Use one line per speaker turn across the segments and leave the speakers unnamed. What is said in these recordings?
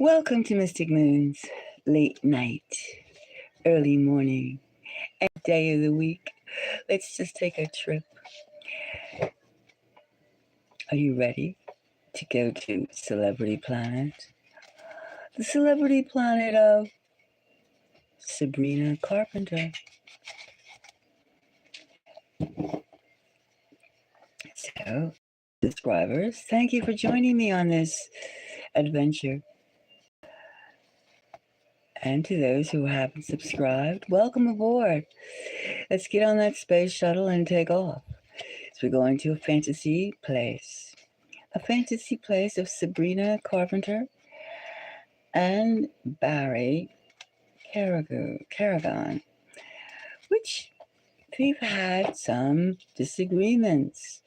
Welcome to Mystic Moon's late night, early morning, and day of the week. Let's just take a trip. Are you ready to go to Celebrity Planet? The Celebrity Planet of Sabrina Carpenter. So, subscribers, thank you for joining me on this adventure. And to those who haven't subscribed, welcome aboard. Let's get on that space shuttle and take off. So we're going to a fantasy place. A fantasy place of Sabrina Carpenter and Barry Keoghan, which they've had some disagreements.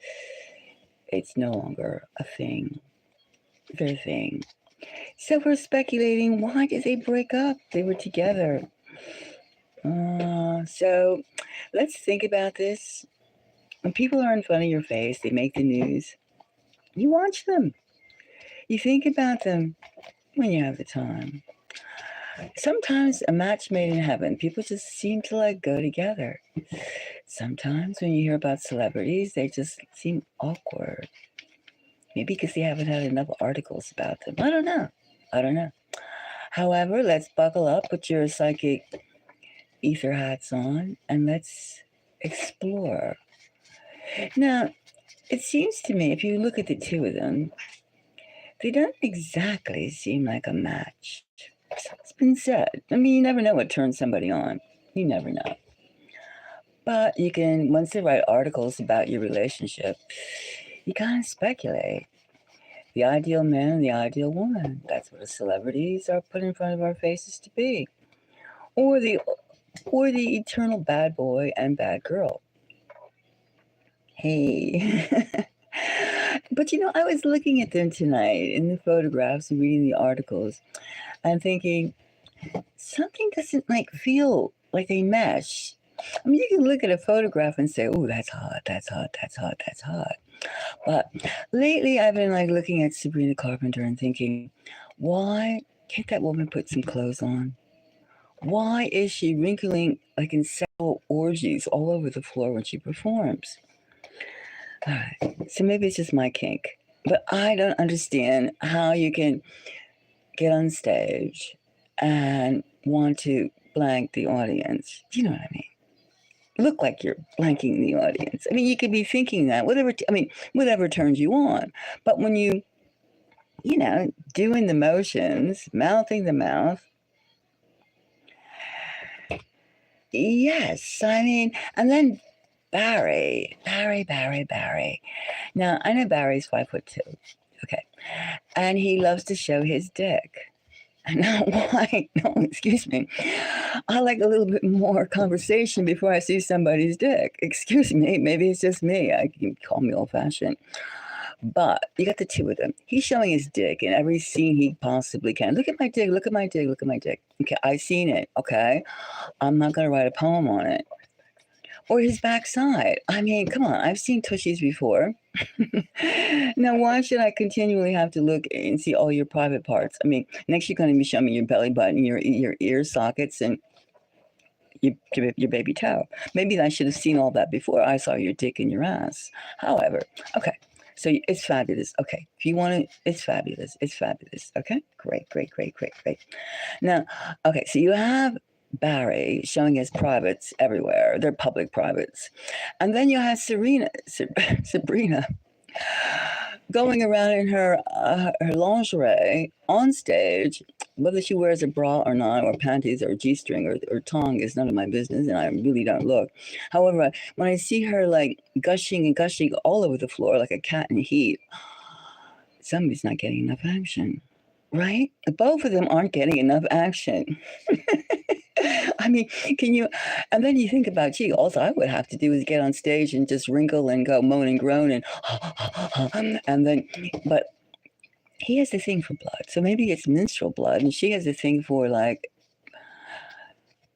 It's no longer a thing, their thing. So we're speculating, why did they break up? They were together. So let's think about this. When people are in front of your face, they make the news. You watch them. You think about them when you have the time. Sometimes a match made in heaven. People just seem to go together. Sometimes when you hear about celebrities, they just seem awkward. Maybe because they haven't had enough articles about them. I don't know. However, let's buckle up, put your psychic ether hats on, and let's explore. Now, it seems to me, if you look at the two of them, they don't exactly seem like a match. It's been said. I mean, you never know what turns somebody on. You never know. But you can, once they write articles about your relationship, you kind of speculate. The ideal man and the ideal woman. That's what the celebrities are put in front of our faces to be. Or the eternal bad boy and bad girl. Hey. But I was looking at them tonight in the photographs and reading the articles and thinking, something doesn't feel like they mesh. I mean, you can look at a photograph and say, oh, that's hot, that's hot, that's hot, that's hot. But lately I've been looking at Sabrina Carpenter and thinking, why can't that woman put some clothes on? Why is she wrinkling in sexual orgies all over the floor when she performs? All right, so maybe it's just my kink, but I don't understand how you can get on stage and want to blank the audience. Do you know what I mean? Look like you're blanking the audience. I mean, you could be thinking that, whatever turns you on. But when you, doing the motions, mouthing the mouth, yes, and then Barry. Now, I know Barry's 5'2", okay, and he loves to show his dick. Now, why? No, excuse me. I like a little bit more conversation before I see somebody's dick. Excuse me, maybe it's just me. I can call me old-fashioned. But you got the two of them. He's showing his dick in every scene he possibly can. Look at my dick, look at my dick, look at my dick. Okay, I've seen it, okay? I'm not going to write a poem on it. Or his backside. I mean, come on, I've seen tushies before. Now, why should I continually have to look and see all your private parts? I mean, next you're going to be showing me your belly button, your ear sockets, and your baby toe. Maybe I should have seen all that before I saw your dick and your ass. However, okay, so it's fabulous. Okay, if you want to, it's fabulous. It's fabulous. Okay, great. Now, okay, so you have Barry showing his privates everywhere. They're public privates. And then you have Sabrina going around in her lingerie on stage. Whether she wears a bra or not, or panties, or G-string, or tongue is none of my business, and I really don't look. However, when I see her gushing all over the floor like a cat in heat, somebody's not getting enough action, right? Both of them aren't getting enough action. I mean, can you? And then you think about, gee, all I would have to do is get on stage and just wrinkle and go moan and groan and then, but he has a thing for blood. So maybe it's menstrual blood, and she has a thing for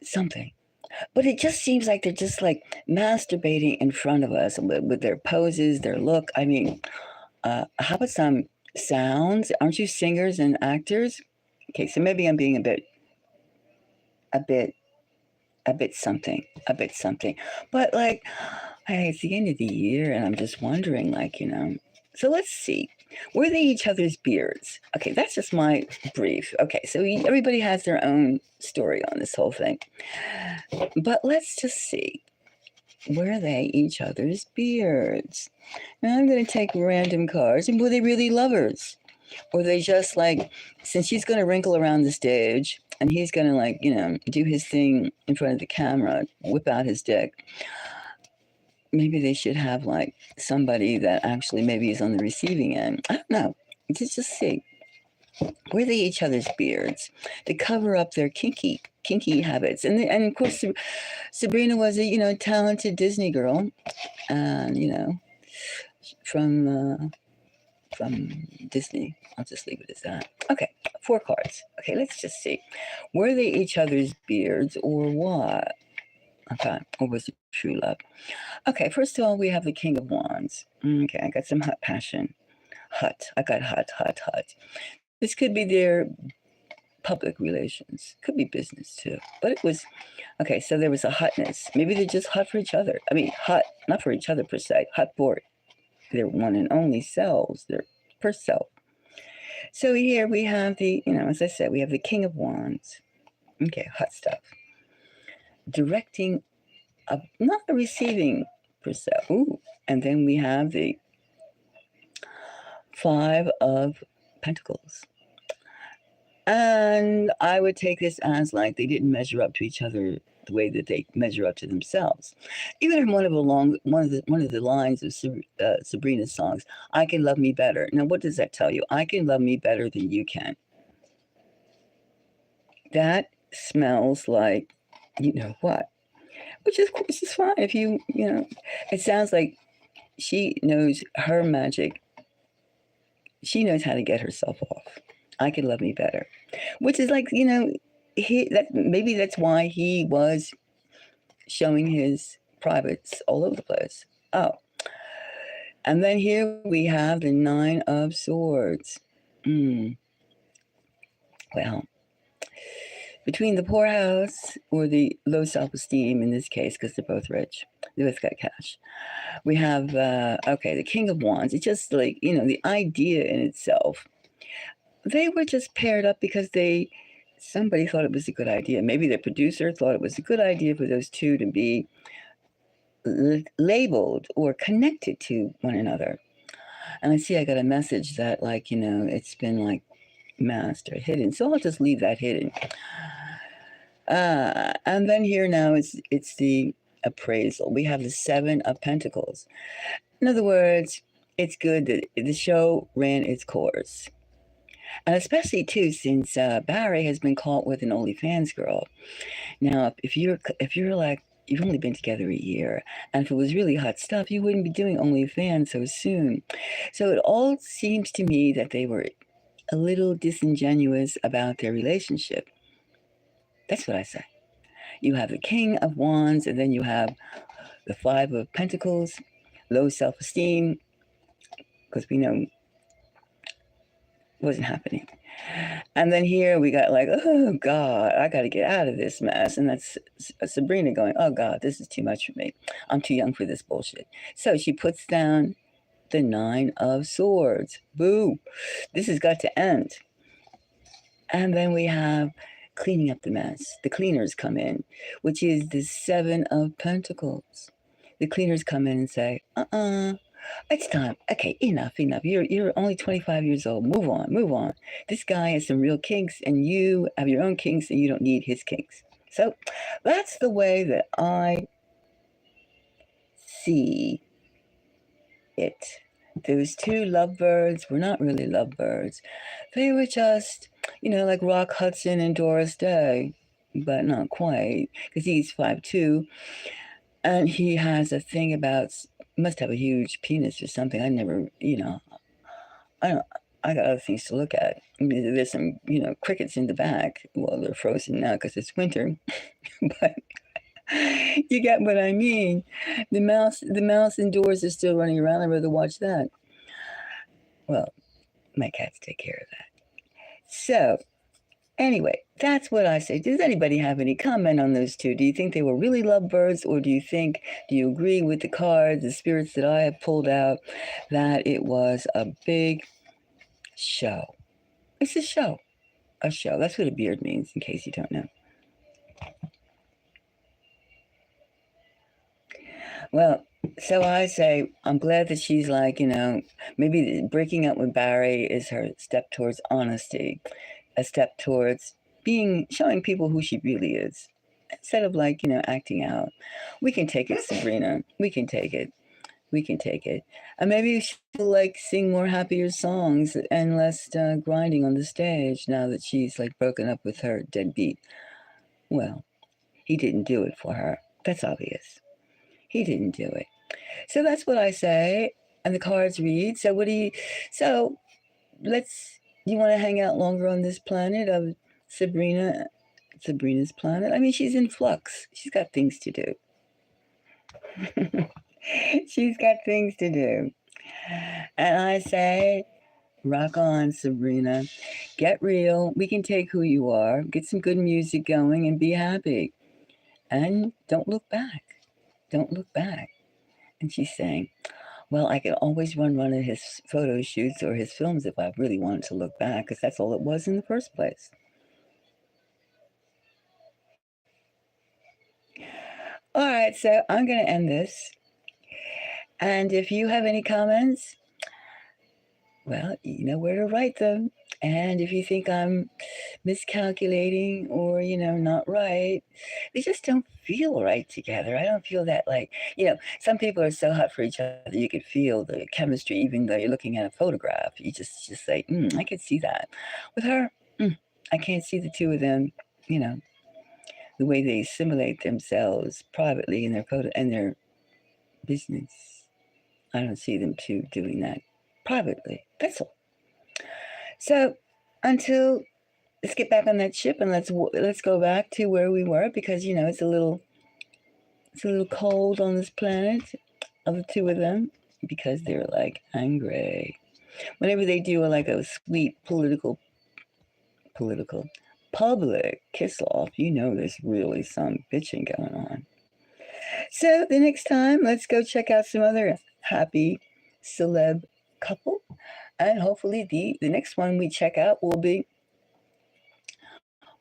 something. But it just seems like they're just masturbating in front of us with their poses, their look. I mean, how about some sounds? Aren't you singers and actors? Okay, so maybe I'm being a bit, a bit something. But like, it's the end of the year, and I'm just wondering, like, So let's see. Were they each other's beards? Okay, that's just my brief. Okay, so everybody has their own story on this whole thing. But let's just see. Were they each other's beards? Now I'm going to take random cards. And were they really lovers? Or they just like, since she's going to wrinkle around the stage and he's going to like, do his thing in front of the camera, whip out his dick, maybe they should have like somebody that actually maybe is on the receiving end. I don't know. Just see. Were they each other's beards to cover up their kinky habits? And of course, Sabrina was a talented Disney girl, and from Disney. I'll just leave it as that. Okay, 4 cards. Okay, let's just see. Were they each other's beards or what? Okay, or was it true love? Okay, first of all, we have the King of Wands. Okay, I got some hot passion. I got hot. This could be their public relations. Could be business too. But it was, okay, so there was a hotness. Maybe they're just hot for each other. I mean, hot, not for each other per se, hot for their one and only selves, their first self. So here we have as I said, we have the King of Wands. Okay, hot stuff. Directing, not a receiving per se. Ooh, and then we have the 5 of Pentacles. And I would take this as like they didn't measure up to each other the way that they measure up to themselves. Even in one of the lines of Sabrina's songs, "I can love me better." Now, what does that tell you? I can love me better than you can. That smells like, what, which is fine if It sounds like she knows her magic. She knows how to get herself off. I can love me better, which is like maybe that's why he was showing his privates all over the place. Oh, and then here we have the 9 of Swords. Well, between the poorhouse or the low self-esteem in this case, because they're both rich, they both got cash. We have the King of Wands. It's just like the idea in itself. They were just paired up because somebody thought it was a good idea. Maybe the producer thought it was a good idea for those two to be labeled or connected to one another. And I see I got a message that it's been like masked or hidden. So I'll just leave that hidden. And then here now it's the appraisal. We have the 7 of Pentacles. In other words, it's good that the show ran its course. And especially too, since Barry has been caught with an OnlyFans girl. Now, if you're like you've only been together a year, and if it was really hot stuff, you wouldn't be doing OnlyFans so soon. So it all seems to me that they were a little disingenuous about their relationship. That's what I say. You have the King of Wands, and then you have the 5 of Pentacles, low self-esteem, because we know wasn't happening. And then here we got like, oh God, I got to get out of this mess. And that's Sabrina going, oh God, this is too much for me. I'm too young for this bullshit. So she puts down the 9 of Swords. Boo. This has got to end. And then we have cleaning up the mess. The cleaners come in, which is the 7 of Pentacles. The cleaners come in and say, it's time. Okay, enough. You're only 25 years old. Move on. This guy has some real kinks, and you have your own kinks, and you don't need his kinks. So that's the way that I see it. Those 2 lovebirds were not really lovebirds. They were just, like Rock Hudson and Doris Day, but not quite, because he's 5'2", and he has a thing about must have a huge penis or something. I never, I got other things to look at. I mean, there's some, crickets in the back. Well, they're frozen now because it's winter, but you get what I mean. The mouse indoors is still running around. I'd rather watch that. Well, my cats take care of that. So Anyway, that's what I say. Does anybody have any comment on those two? Do you think they were really lovebirds, or do you agree with the cards, the spirits that I have pulled out, that it was a big show? It's a show. A show. That's what a beard means, in case you don't know. Well, so I say, I'm glad that she's like, maybe breaking up with Barry is her step towards honesty, a step towards showing people who she really is, instead of like, acting out. We can take it, Sabrina. We can take it. We can take it. And maybe she'll like sing more happier songs and less grinding on the stage now that she's like broken up with her deadbeat. Well, he didn't do it for her. That's obvious. He didn't do it. So that's what I say. And the cards read. So you want to hang out longer on this planet of Sabrina's planet? I mean, she's in flux. She's got things to do. She's got things to do. And I say, rock on, Sabrina. Get real. We can take who you are, get some good music going, and be happy. And don't look back. Don't look back. And she's saying, well, I could always run one of his photo shoots or his films if I really wanted to look back, because that's all it was in the first place. All right, so I'm going to end this. And if you have any comments, well, you know where to write them. And if you think I'm miscalculating or, not right, they just don't feel right together. I don't feel that like, some people are so hot for each other, you could feel the chemistry, even though you're looking at a photograph. You just say, I could see that. With her, I can't see the two of them, the way they assimilate themselves privately in their photo and their business. I don't see them two doing that privately. That's all. So until let's get back on that ship and let's go back to where we were, because it's a little cold on this planet of the two of them, because they're like angry. Whenever they do like a sweet political public kiss off, there's really some bitching going on. So the next time, let's go check out some other happy celeb couple, and hopefully the next one we check out will be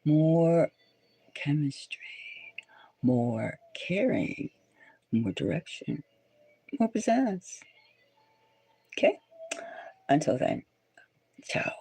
more chemistry, more caring, more direction, more pizzazz. Okay? Until then, ciao.